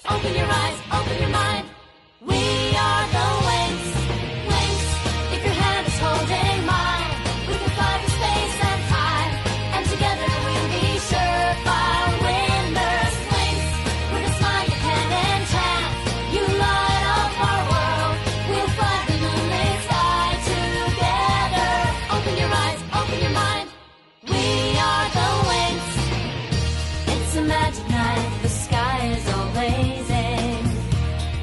Open your eyes, open your mind. We are the Wings. Wings, if your hand is holding mine, we can fly through space and time, and together we'll be surefire winners. Wings, with a smile you can enchant. You light up our world. We'll fly the moonlit sky together. Open your eyes, open your mind. We are the Wings. It's a magic night. The sky is all blazing.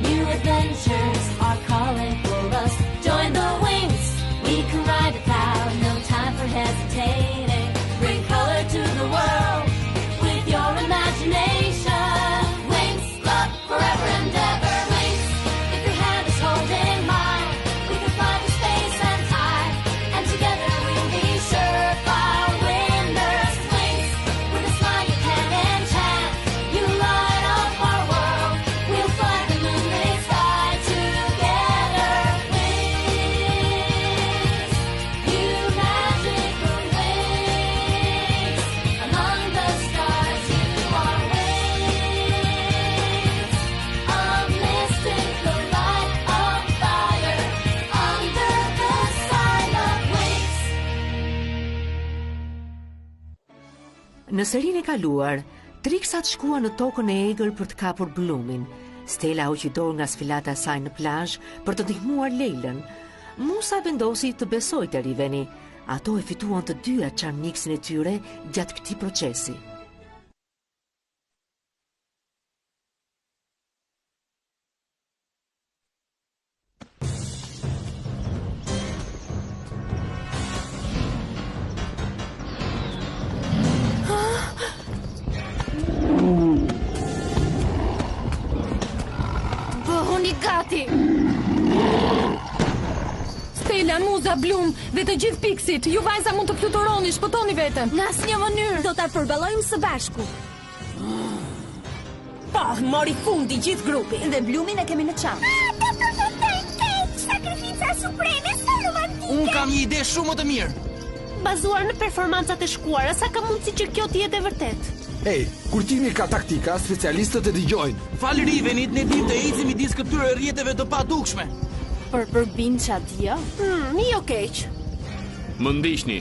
New adventures are calling for us. Join the Wings. We can ride the cloud. No time for hesitating. Bring color to the world with your imagination. Wings, love forever and ever. Wings, if your hand is holding mine, we can fly through space and time, and together we'll be surefire winners. Wings, with a smile you can enchant. You light up our world. We'll fly the moonlit sky together. Wings, you magical wings. Among the stars you are wings. A mystical light of fire under the sign of wings. Në serinë e kaluar, Trixat shkua në tokën e egër për të kapur Bloomin. Stella u qidor nga sfilata e saj në plazh për të ndihmuar Leilën. Musa vendosi të besojë te Riveni. Ato e fituan të dyja çarmiksin e tyre gjatë këtij procesi. Bëhuni gati. Stella, Musa, Bloom dhe të gjithë Piksit, ju vajza mund të fluturoni, shpëtoni veten. Në asnjë mënyrë do ta përballojmë së bashku. Po, mori fundi gjithë grupi. Dhe Bloomin e kemi në çantë. Sakrifica supreme, sa romantike. Unë kam një ide shumë më të mirë. Bazuar në performancat e shkuara, sa ka mundësi që kjo të jetë e vërtet? Ej, kur timi ka taktika, specialistët e dëgjojnë. Falë Rivenit, ne dim të ecim midis këtyre rrjeteve të padukshme. Për binçat, jo? Jo keq. Më ndiqni.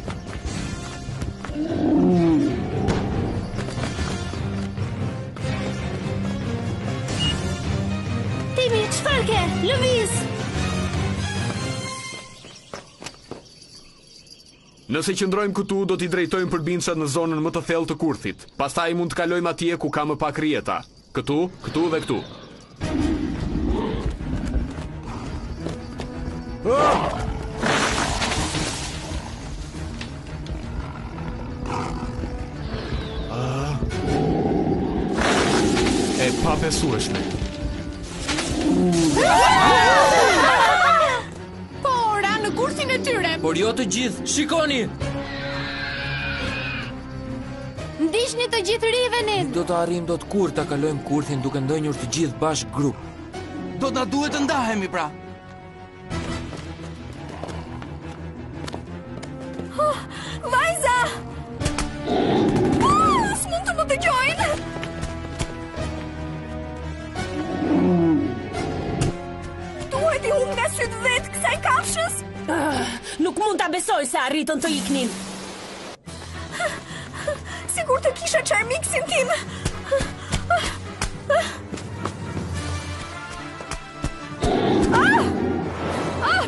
Timi, çfarë ke? Lëviz! Nëse qëndrojmë këtu, do t'i drejtojmë përbinçat në zonën më të thellë të kurthit. Pastaj mund të kalojmë atje ku ka më pak rrjeta. Këtu, këtu dhe këtu. E pabesueshme. Po, ora në kursin e tyre. Por jo të gjithë, shikoni! Ndiqni të gjithë Rivenin. Do të arrim dot kur ta kalojmë kurthin duke ndonjur të gjithë bashkë grup. Do na duhet të ndahemi pra. Vajza! S'mund të më dëgjojnë. Duhet i humb nga sytë vetë kësaj kafshës. Nuk mund ta besoj se arritën të iknin. Sigur të kisha çarmiksin tim.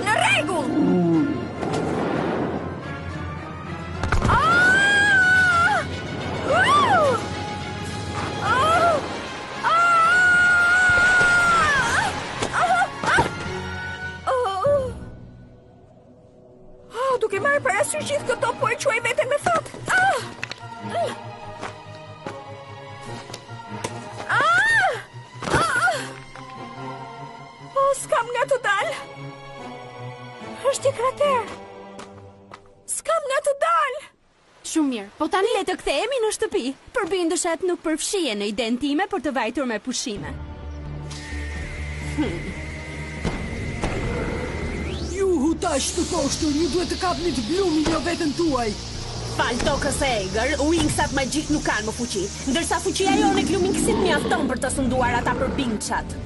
Në rregull. Duke marrë parasysh gjithë këto, po e quaj veten me fat. S'kam nga të dal. Është i krater. S'kam nga të dal. Shumë mirë, po tani le të kthehemi në shtëpi. Përbindëshat nuk përfshihen në idenë time për të vajtur me pushime. Ju hutash të poshtër, ju duhet të kapni të Bloomin jo veten tuaj. Fal tokës e egër, wingsat magjik nuk kanë më fuqi, ndërsa fuqia jonë e Glumingsit mjafton për të sunduar ata për binchat.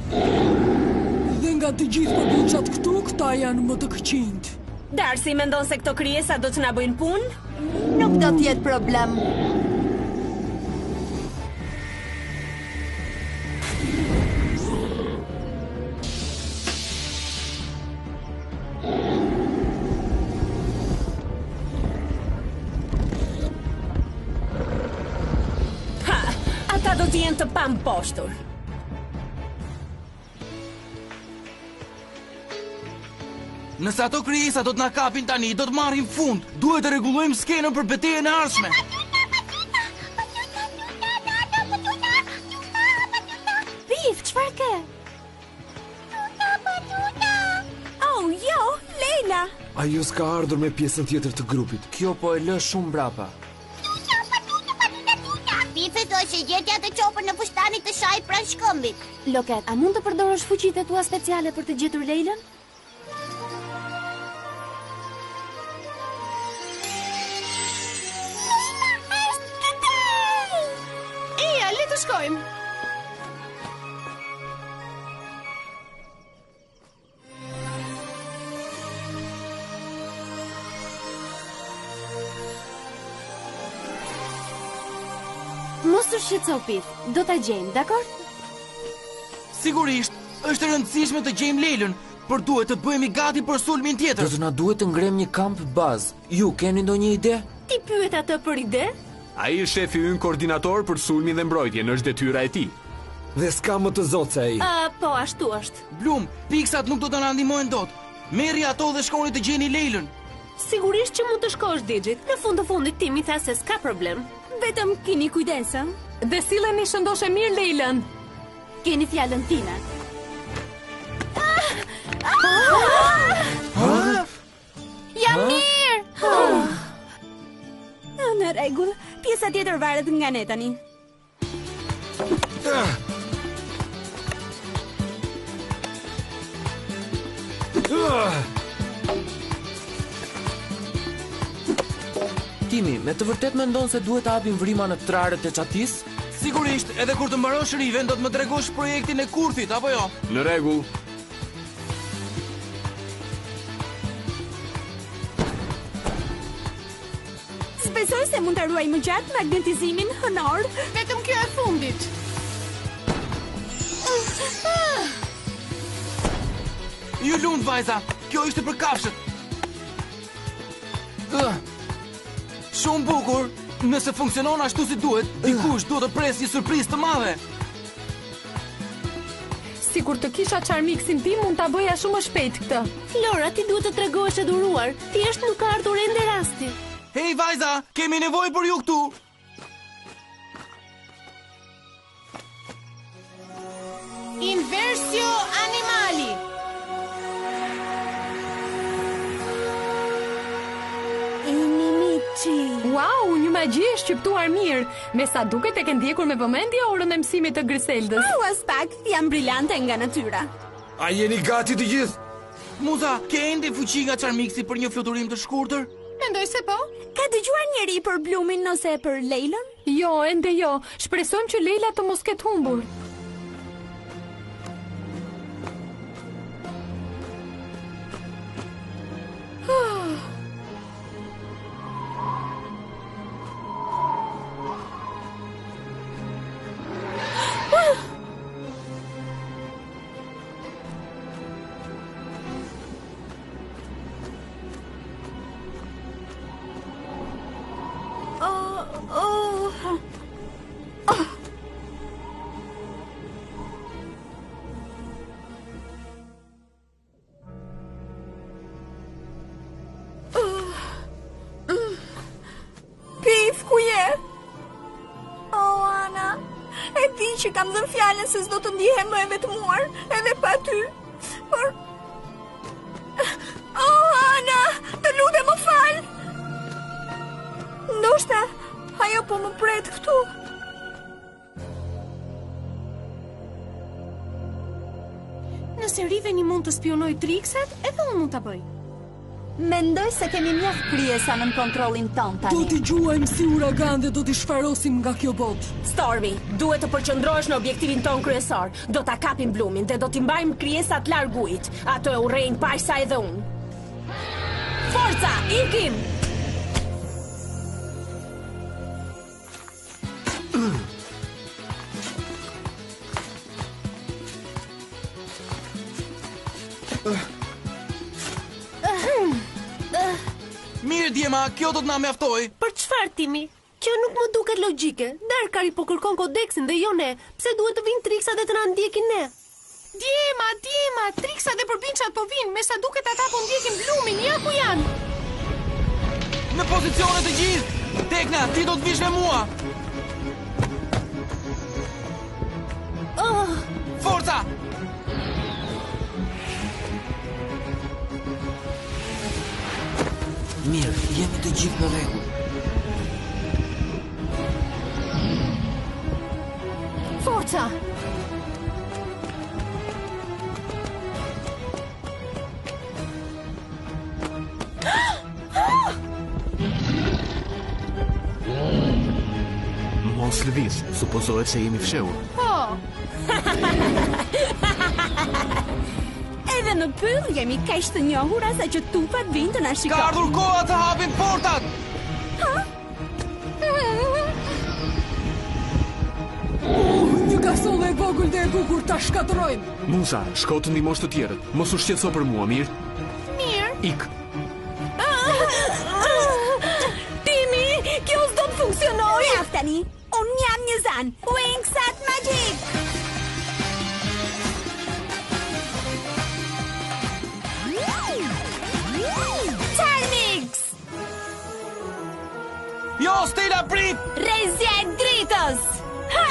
Dhe nga të gjithë për binchat këtu, këta janë më të këqinjt. Darcy mendon se këto krijesa do të na bëjnë punë? Nuk do të jetë problem. Ata do të jenë të pamposhtur. Nëse ato krijesa do të na kapin tani, do të marrim fund. Duhet të rregullojmë skenën për betejën e ardhshme. Pif, çfarë ke? Oh, jo, Leila. Ajo s'ka ardhur me pjesën tjetër të grupit. Kjo po e lë shumë brapa. Pifi thoi që gjetja të qopër në fushtanit të shaj pranë shkëmbit. Loket, a mund të përdorësh fuqitë tua speciale për të gjetur Leilën? Le të shkojmë. Mos të shqetëso, Pif. Do ta gjejmë, dakor? Sigurisht, është e rëndësishme të gjejmë Leilën, por duhet të bëhemi gati për sulmin Do tjetër. të na duhet të ngrem një kamp bazë. Ju keni ndonjë ide? Ti pyet atë për ide? Ai është shefi ynë koordinator për sulmin dhe mbrojtjen, është detyra e tij. Dhe s'ka më të zotë se ai. Po, ashtu është. Blum, piksat nuk do të na ndihmojnë dot. Merri ato dhe shkoni të gjeni Leilën. Sigurisht që mund të shkosh, Digit. Në fund të fundit Timi tha se s'ka problem. Vetëm keni kujdes, ëh? Dhe silleni shëndoshe mirë Leilën. Keni fjalën time. Jam mirë! Në rregull, pjesa tjetër varet nga ne tani. Timi, me të vërtet mendon se duhet të hapim vrima në trarët e çatis? Sigurisht, edhe kur të mbarosh riven do të më tregosh projektin e kurthit, apo jo? Në rregull. Besoj se mund të ruaj më gjatë magnetizimin hënor. Vetëm kjo e fundit. Ju lund vajza, kjo ishte për kafshët. Shumë bukur. Nëse funksionon ashtu si duhet, dikush duhet të pres një surprizë të madhe. Sikur të kisha Charmixin tim, mund ta bëja shumë më shpejt këtë. Flora, ti duhet të tregohesh e duruar. Thjesht nuk ka ardhur ende rasti. Hej vajza, kemi nevojë për ju këtu. Inversio animali. Inimici. Wow, një magji e shqiptuar mirë. Me sa duket e ke ndjekur me vëmendje orën e mësimit të Griseldës. As pak, jam brillante nga natyra. A jeni gati të gjithë? Muza, ke ende fuqi nga Charmixi për një fluturim të shkurtër? Mendoj se po. Ka dëgjuar njëri për Blumin ose për Leilën? Jo, ende jo. Shpresojmë që Leila të mos ketë humbur. Që kam dhënë fjalën se s'do të ndihem më e vetmuar, edhe pa ty. Por Ana, të lutem më fal. Ndoshta ajo po më pret këtu. Nëse Riveni mund të spionoj Trixat, edhe unë mund ta bëj. Mendoj se kemi mjaft krijesa nën kontrollin ton tani. Do t'i gjuajmë si uragan dhe do t'i shfarosim nga kjo botë. Stormi, duhet të përqendrohesh në objektivin ton kryesor. Do ta kapim Bloomin dhe do t'i mbajmë krijesat larg ujit. Ato e urrejnë paqsa edhe unë. Forca, ikim! Mirë Djema, kjo do të na mjaftoj. Për çfarë Timi? Kjo nuk më duket logjike. Darkari po kërkon kodeksin dhe jo ne. Pse duhet të vinë Triksa dhe të na ndjekin ne? Djema, Triksa dhe përbinçat po vinë, me sa duket ata po ndjekin Bloomin, ja ku janë. Në pozicione të gjithë. Tekna, ti do të vish me mua. Forca! Mirë, jemi të gjithë në rregull. Forca! Mos lëviz, supozohet se jemi fshehur. Edhe në pyll jemi kaq të njohura sa që tupat vinë të na Ka shikojnë. ardhur koha të hapim portat. Një kasole e vogël dhe e bukur ta shkatërrojmë. Musa, shko të ndihmosh të tjerët. Mos u shqetëso për mua, mirë? Mirë. Ik. Timi, kjo s'do të funksionojë. Mjaft tani. Unë jam një zan. Wingsat Magic. Charmix. Jo, Stella, prit! Rezet Dritos. Ha!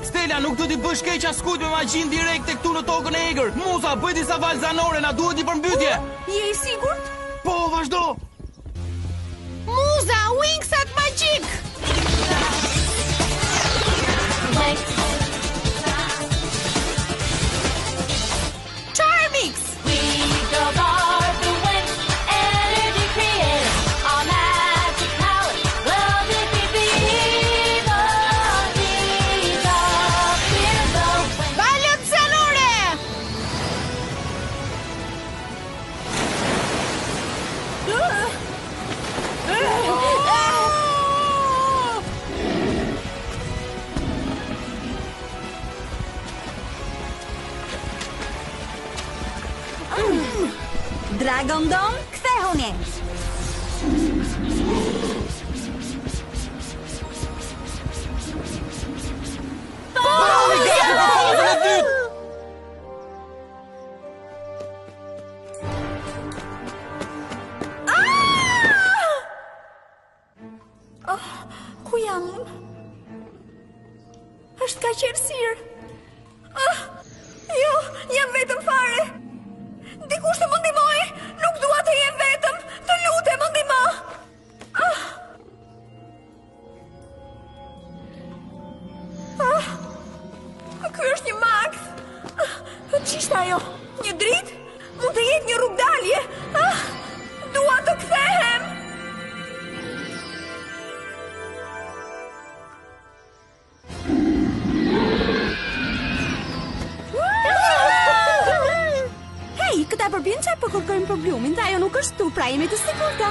Stella, nuk do t'i bësh keq askujt me magjin direkte këtu në tokën e egër. Musa, bëj disa valë zanore, na duhet një përmbytje. Je i sigurt? Po, vazhdo. Musa, Wingsat Magic! Charmix! We girls are the winx, energy creators. Our magic powers will defeat the needs of the winx. Valët zanore! Dragon Dome, kthehuni. Ku jam unë? Është ka qerësirë. Jo, jam vetëm fare. Dikush të më ndihmoj. Nuk dua të jem vetëm. Të lutem, më ndihmo. Ky është një mag. Ç'ishte ajo? Një dritë? Mund të jetë një rrugdalje. Dua të kthehem. Hej, këta përbinça po kërkojnë për Bloomin, dhe ajo nuk është tu, pra jemi të sigurta.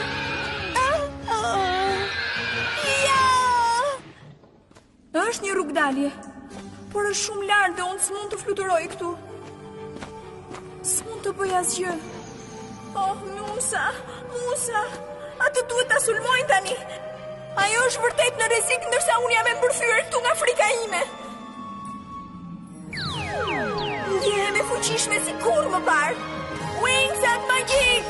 Është një rrugdalje, por është shumë lartë dhe unë s'mund të fluturoj këtu. S'mund të bëj asgjë. Oh, Musa, atë duhet ta sulmojnë tani. Ajo është vërtet në rrezik, ndërsa unë jam e mbërthyer këtu nga frika ime. Ndjehem e fuqishme si kur më parë. Wingsat Magic!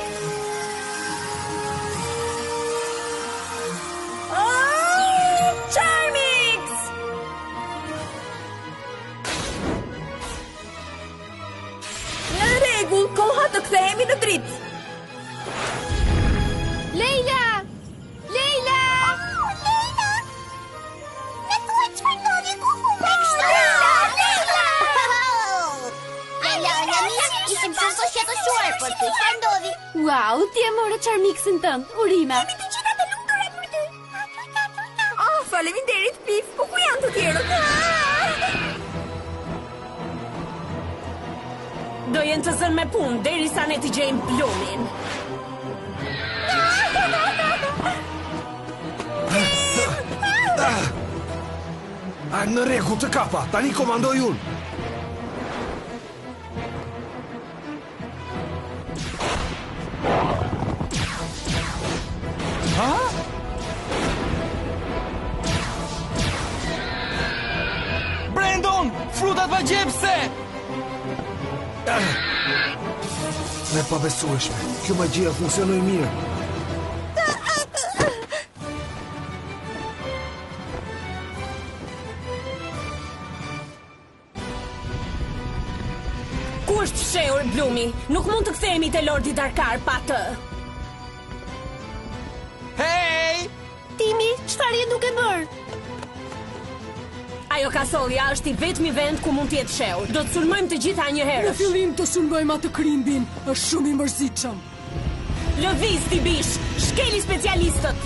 Charmix! Në rregull, koha të kthehemi në dritë. Leila! Leila! Leila! Ne thua çfarë ndodhi ku humba? Leila! Alo, Lami, ishim për ty. Çfarë ndodhi? Wow, ti e more çarmiksin tënd. Urime. Jemi të gjitha të lumtura për ty. Oh, faleminderit, Pif. Po ku janë të tjerët? Do jenë të zënë me punë derisa ne t'i gjejmë Blumin. Në rregull të kapa, tani komandoj unë. Brandon, frutat pa gjepse! Me pabesueshme, kjo magjia funksionoi mirë. Ku është fshehur Blumi? Nuk mund të kthehemi te Lordi Darkar pa të. Hey! Timi, çfarë je duke bërë? Ajo kasolja është i vetmi vend ku mund të jetë fshehur. Do të sulmojmë të gjitha një herë. Në fillim të sulmojmë atë krimbin, është shumë i mërzitshëm. Lëviz ti bish, shkeli specialistët.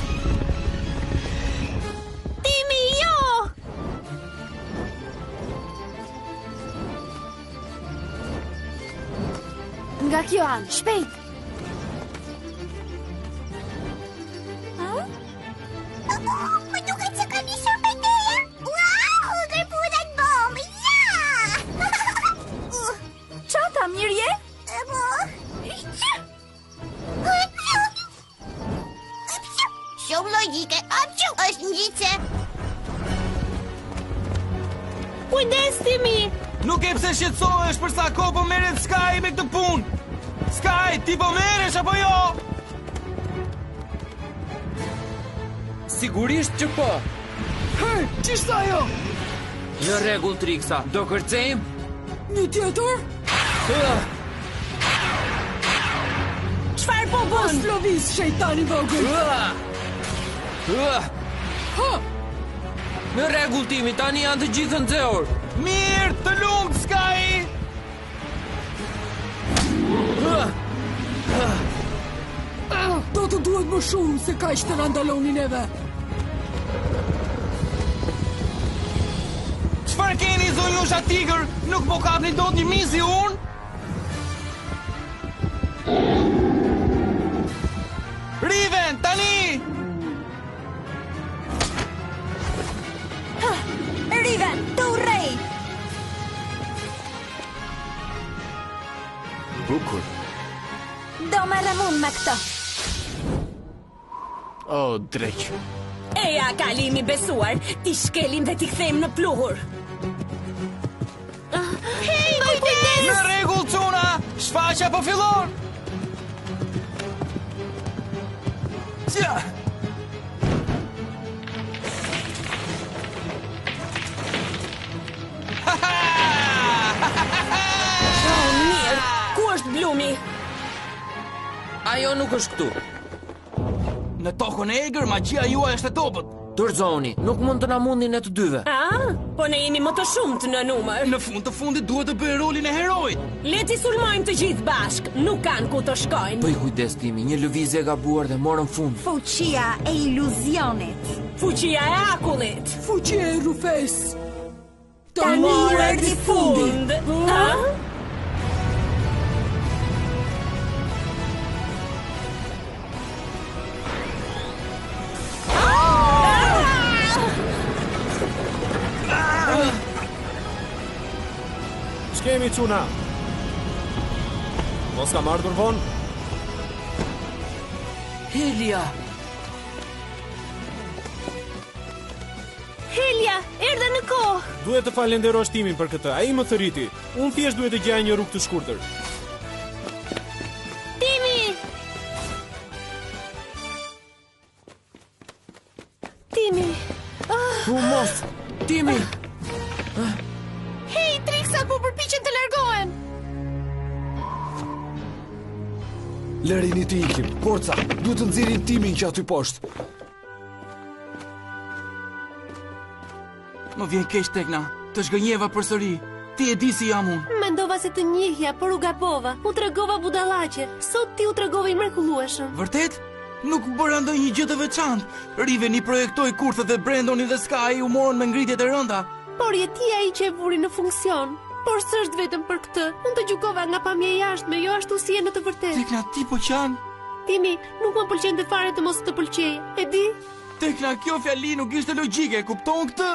Timi, jo! Nga kjo anë, shpejt! Më duket se ka nisur betejë. Wow, gërpudat bombë. Ja! Çata, mirë je? Po. Shumë logjike. Apçu, është ngjitse. Kujdes, Timi! Nuk e pse shqetësohesh për sa kohë po merret Sky me këtë punë. Sky, ti po merresh apo jo? Sigurisht që po. Hej, ç'është ajo? Në rregull Triksa, do kërcejmë? Një tjetër? Çfarë po bën? Mos lëviz, shejtani vogël. Ha! Në rregull Timi, tani janë të gjithë nxehur. Mirë, të lumt Sky! Do të duhet më shumë se kaq të na ndaloni neve. Çfarë keni zonjusha tigër? Nuk po kapni dot një mi si unë? Riven, tani! Riven, të urrej! Bukur. Do merrem unë me këtë. O, dreq. Eja, kalimi besuar, ti shkelim dhe ti kthejmë në pluhur. Hej, kujdes! Në rregull, Cuna! Shfaqja po fillon! Tja! Mirë, ku është Blumi? Ajo nuk është këtu. Në tokën e egër, magjia juaj është e topët. Dorëzoni, nuk mund të na mundin e të dyve. A? Po ne jemi më të shumt në numër. Në fund të fundit duhet të bëj rolin e heroit. Le ti sulmojmë të gjithë bashk, nuk kanë ku të shkojnë. Po i kujdes Timi, një lëvizje e gabuar dhe morën fund. Fuqia e iluzionit. Fuqia e akullit. Fuqia e rufes. Tani erdhi fundi. Ha? Ç'kemi Cuna? Mos kam ardhur vonë? Helia! Helia, erdhe në kohë! Duhet të falenderosh timin për këtë. Ai më thëriti. Unë thjesht duhet të gjej një rrugë të shkurtër. Timi! Timi! Mos! Timi! Hej, Triksa po përpiqen të largohen! Lërini të ikim. Forca, duhet të nxjerrim timin që aty poshtë. Më vjen keq Tekna, të zgënjeva përsëri. Ti e di si jam unë. Me mendova se të njihja, por u gabova. U tregova budallaqe. Sot ti u tregove i mrekullueshëm. Vërtet? Nuk bëra ndonjë gjë të veçantë. Riven i projektoi kurthet dhe Brandoni dhe Sky u morën me ngritjet e rënda. Por je ti ai që e vuri në funksion. Por s'është vetëm për këtë. Unë të gjykova nga pamja e jashtme, jo ashtu si je në të vërtetë. Tekna, ti po qan? Timi, nuk më pëlqen të fare të mos të pëlqej. E di? Tekna, kjo fjali nuk ishte logjike, kupton këtë?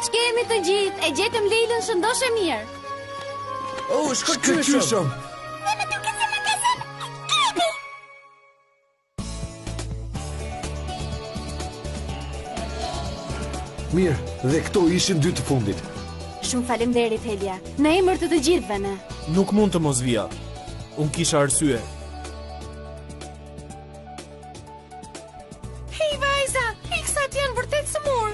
Ç'kemi të gjithë, e gjetëm Leilën shëndosh e mirë. Oh, shkëlqyshëm. Ne më duket se më ka zënë krepi. Mirë, dhe këto ishin dy të fundit. Shumë faleminderit Helia. Në emër të të gjithëve ne. Nuk mund të mos vija. Unë kisha arsye. Hej vajza, iksat janë vërtet sëmur.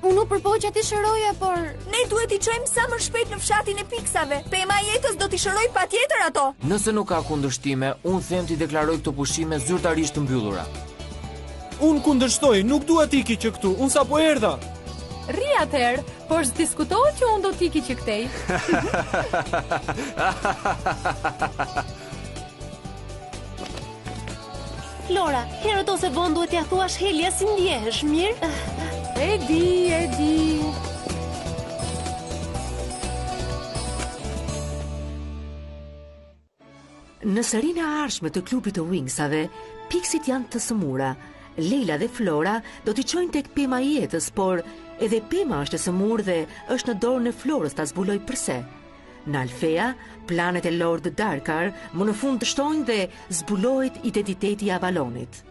Unë u përpoqja t'i shëroja, por... Ne duhet t'i çojmë sa më shpejt në fshatin e piksave. Pema jetës do t'i shëroj patjetër ato. Nëse nuk ka kundërshtime, unë them t'i deklaroj këto pushime zyrtarisht të mbyllura. Unë kundërshtoj, nuk dua t'iki që këtu, unë sapo erdha. Rri atëherë, por s'diskutohet që unë do t'iki që këtej. Flora, herët ose vonë duhet t'ia thuash Helia si ndjehesh, mirë? E di. Në serinë e ardhshme të klubit të Wingsave, piksit janë të sëmura. Leila dhe Flora do t'i çojnë tek pema e jetës, por edhe pema është e sëmurë dhe është në dorën e Florës ta zbuloj pse. Në Alfea, planet e Lord Darkar më në fund të shtojnë dhe zbulohet identiteti i Avalonit.